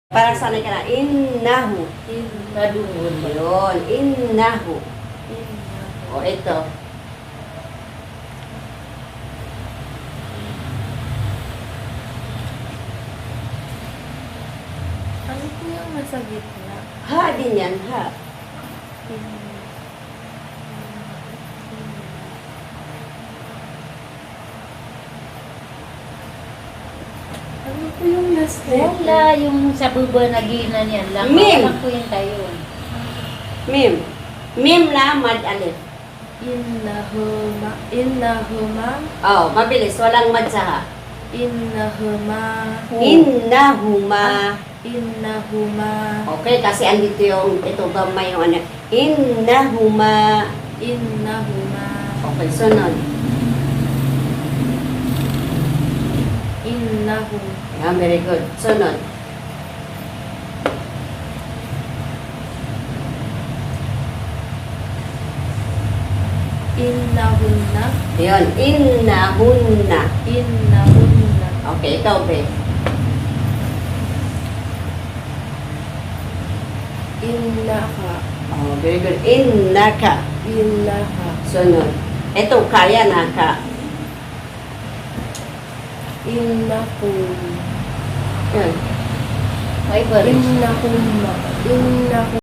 Parang sanay ka na. Innahu. Madungol. Yun. Innahu. O, ito. Ano po yung nasa gitna? Ha din yan. Ha. Ano po yung last letter? Wala yung sa bubunaginan yan lang. Mim. Wala po yun tayo. Mim. Mim na mad alif. Innahuma. Oh, mabilis. Walang mad sa ha. Innahuma. Innahuma. Innahuma. Okay, kasi andito yung, ito gamay yung ano. Innahuma. Innahuma. Okay, sunod. Innahum. Yeah, very good. Sunod. Innahunna. Yun. Innahunna. Innahunna. Okay, ikaw, Be. Innaka. Oh, very good. Innaka. Innaka. Sunod. Ito, kaya na ka. Innakum. Yun. Ay, balik. Innahumma. Innakum.